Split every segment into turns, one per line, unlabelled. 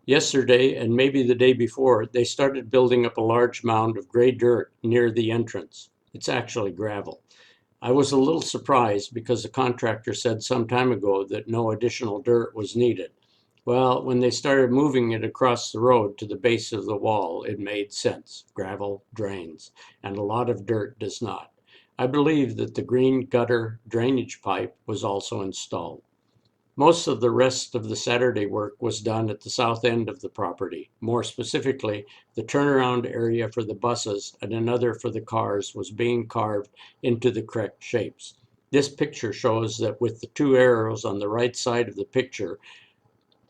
Yesterday, and maybe the day before, they started building up a large mound of gray dirt near the entrance. It's actually gravel. I was a little surprised because the contractor said some time ago that no additional dirt was needed. Well, when they started moving it across the road to the base of the wall, it made sense. Gravel drains, and a lot of dirt does not. I believe that the green gutter drainage pipe was also installed. Most of the rest of the Saturday work was done at the south end of the property. More specifically, the turnaround area for the buses and another for the cars was being carved into the correct shapes. This picture shows that with the two arrows on the right side of the picture.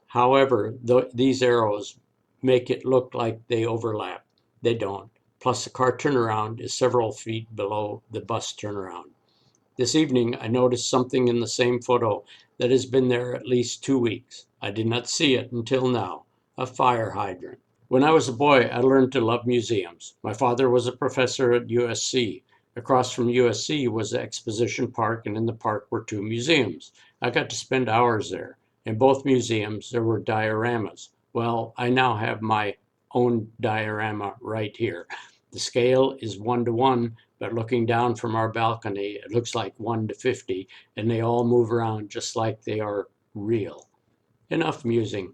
However, these arrows make it look like they overlap. They don't. Plus, the car turnaround is several feet below the bus turnaround. This evening, I noticed something in the same photo that has been there at least 2 weeks. I did not see it until now, a fire hydrant. When I was a boy, I learned to love museums. My father was a professor at USC. Across from USC was the Exposition Park, and in the park were two museums. I got to spend hours there. In both museums, there were dioramas. Well, I now have my own diorama right here. The scale is 1 to 1, but looking down from our balcony, it looks like 1 to 50, and they all move around just like they are real. Enough musing.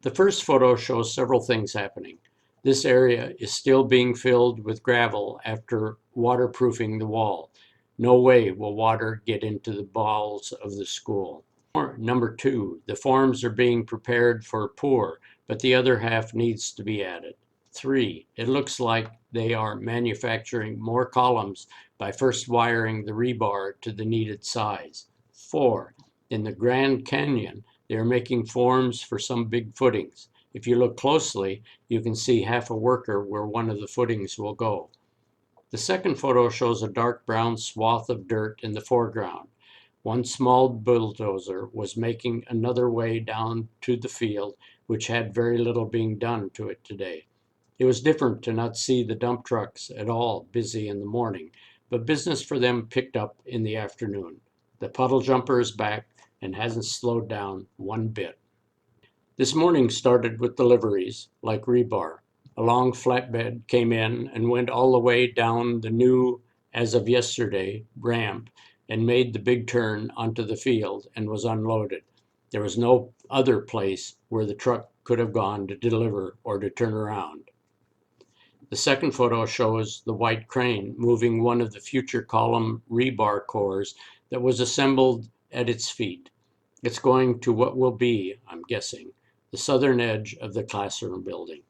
The first photo shows several things happening. This area is still being filled with gravel after waterproofing the wall. No way will water get into the bowels of the school. Number 2, the forms are being prepared for pour, but the other half needs to be added. 3, it looks like they are manufacturing more columns by first wiring the rebar to the needed size. 4, in the Grand Canyon, they are making forms for some big footings. If you look closely, you can see half a worker where one of the footings will go. The second photo shows a dark brown swath of dirt in the foreground. One small bulldozer was making another way down to the field, which had very little being done to it today. It was different to not see the dump trucks at all busy in the morning, but business for them picked up in the afternoon. The puddle jumper is back and hasn't slowed down one bit. This morning started with deliveries, like rebar. A long flatbed came in and went all the way down the new, as of yesterday, ramp and made the big turn onto the field and was unloaded. There was no other place where the truck could have gone to deliver or to turn around. The second photo shows the white crane moving one of the future column rebar cores that was assembled at its feet. It's going to what will be, I'm guessing, the southern edge of the classroom building.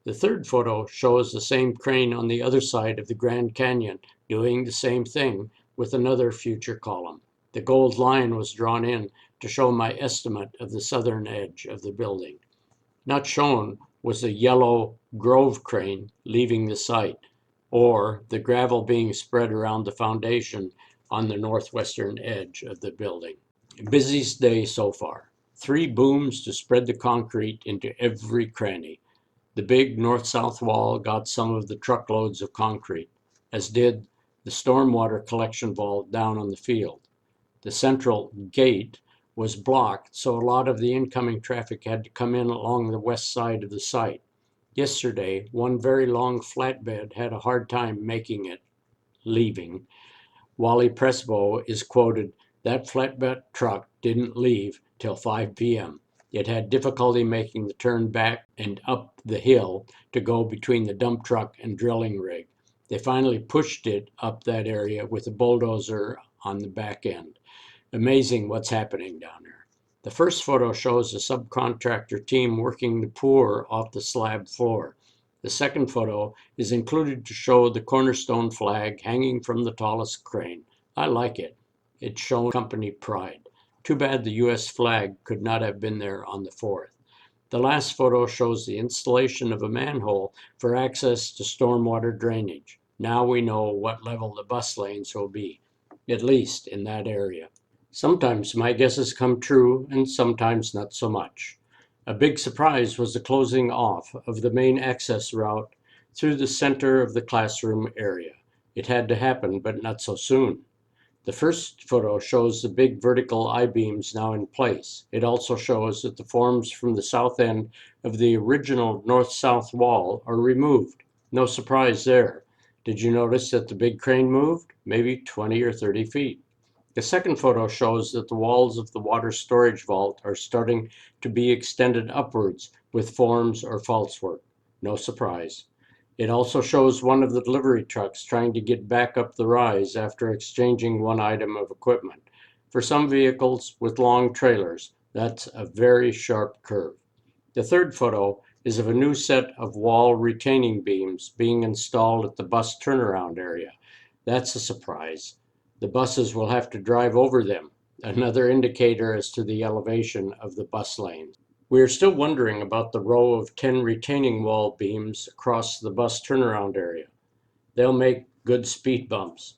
The third photo shows the same crane on the other side of the Grand Canyon doing the same thing with another future column. The gold line was drawn in to show my estimate of the southern edge of the building. Not shown was the yellow Grove crane leaving the site, or the gravel being spread around the foundation on the northwestern edge of the building. Busiest day so far. 3 booms to spread the concrete into every cranny. The big north-south wall got some of the truckloads of concrete, as did the stormwater collection vault down on the field. The central gate was blocked, so a lot of the incoming traffic had to come in along the west side of the site. Yesterday, one very long flatbed had a hard time making it, leaving. Wally Presbo is quoted, "That flatbed truck didn't leave till 5 p.m. It had difficulty making the turn back and up the hill to go between the dump truck and drilling rig. They finally pushed it up that area with a bulldozer on the back end. Amazing what's happening down there." The first photo shows a subcontractor team working the pour off the slab floor. The second photo is included to show the cornerstone flag hanging from the tallest crane. I like it. It shows company pride. Too bad the US flag could not have been there on the 4th. The last photo shows the installation of a manhole for access to stormwater drainage. Now we know what level the bus lanes will be, at least in that area. Sometimes my guesses come true and sometimes not so much. A big surprise was the closing off of the main access route through the center of the classroom area. It had to happen, but not so soon. The first photo shows the big vertical I-beams now in place. It also shows that the forms from the south end of the original north-south wall are removed. No surprise there. Did you notice that the big crane moved? Maybe 20 or 30 feet. The second photo shows that the walls of the water storage vault are starting to be extended upwards with forms or falsework. No surprise. It also shows one of the delivery trucks trying to get back up the rise after exchanging one item of equipment. For some vehicles with long trailers, that's a very sharp curve. The third photo is of a new set of wall retaining beams being installed at the bus turnaround area. That's a surprise. The buses will have to drive over them, another indicator as to the elevation of the bus lanes. We are still wondering about the row of 10 retaining wall beams across the bus turnaround area. They'll make good speed bumps.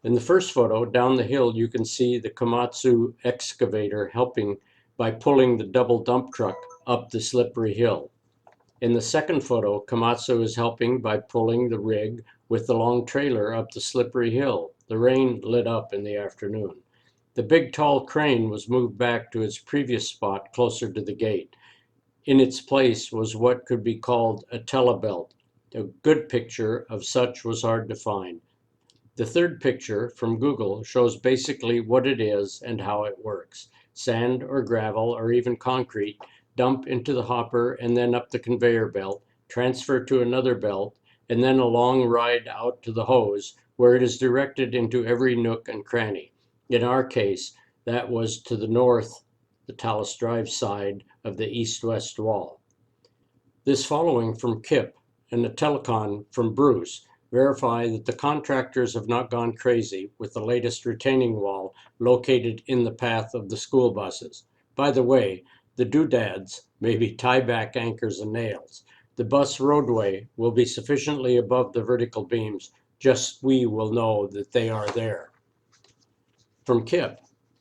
In the first photo, down the hill, you can see the Komatsu excavator helping by pulling the double dump truck up the slippery hill. In the second photo, Komatsu is helping by pulling the rig with the long trailer up the slippery hill. The rain lit up in the afternoon. The big tall crane was moved back to its previous spot closer to the gate. In its place was what could be called a telebelt. A good picture of such was hard to find. The third picture from Google shows basically what it is and how it works. Sand or gravel or even concrete dump into the hopper and then up the conveyor belt, transfer to another belt, and then a long ride out to the hose where it is directed into every nook and cranny. In our case, that was to the north, the Talus Drive side of the east-west wall. This following from Kip and the telecon from Bruce verify that the contractors have not gone crazy with the latest retaining wall located in the path of the school buses. By the way, the doodads may be tie-back anchors and nails. The bus roadway will be sufficiently above the vertical beams, just we will know that they are there. From Kip,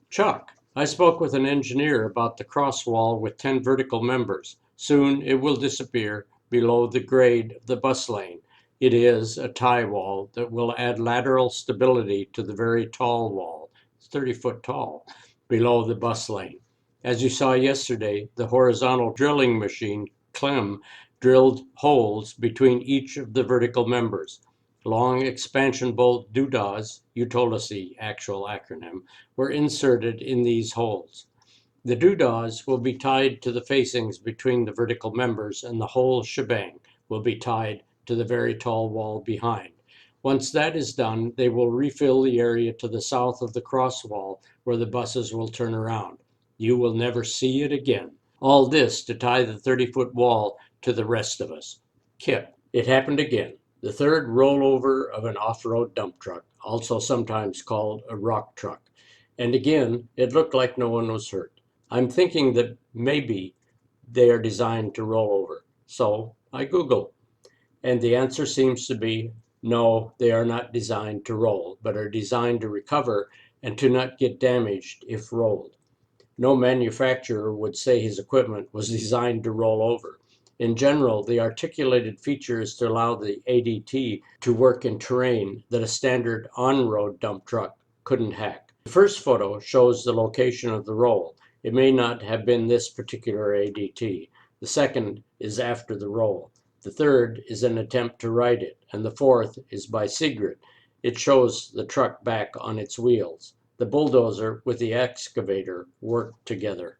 Chuck, I spoke with an engineer about the cross wall with 10 vertical members. Soon it will disappear below the grade of the bus lane. It is a tie wall that will add lateral stability to the very tall wall. It's 30 foot tall below the bus lane. As you saw yesterday, the horizontal drilling machine, Clem, drilled holes between each of the vertical members. Long expansion bolt doodahs, you told us the actual acronym, were inserted in these holes. The doodahs will be tied to the facings between the vertical members, and the whole shebang will be tied to the very tall wall behind. Once that is done, they will refill the area to the south of the cross wall where the buses will turn around. You will never see it again. All this to tie the 30-foot wall to the rest of us. Kip, it happened again. The third rollover of an off-road dump truck, also sometimes called a rock truck. And again, it looked like no one was hurt. I'm thinking that maybe they are designed to roll over. So I Google, and the answer seems to be no, they are not designed to roll, but are designed to recover and to not get damaged if rolled. No manufacturer would say his equipment was designed to roll over. In general, the articulated feature is to allow the ADT to work in terrain that a standard on-road dump truck couldn't hack. The first photo shows the location of the roll. It may not have been this particular ADT. The second is after the roll. The third is an attempt to right it, and the fourth is by Sigrid. It shows the truck back on its wheels. The bulldozer with the excavator work together.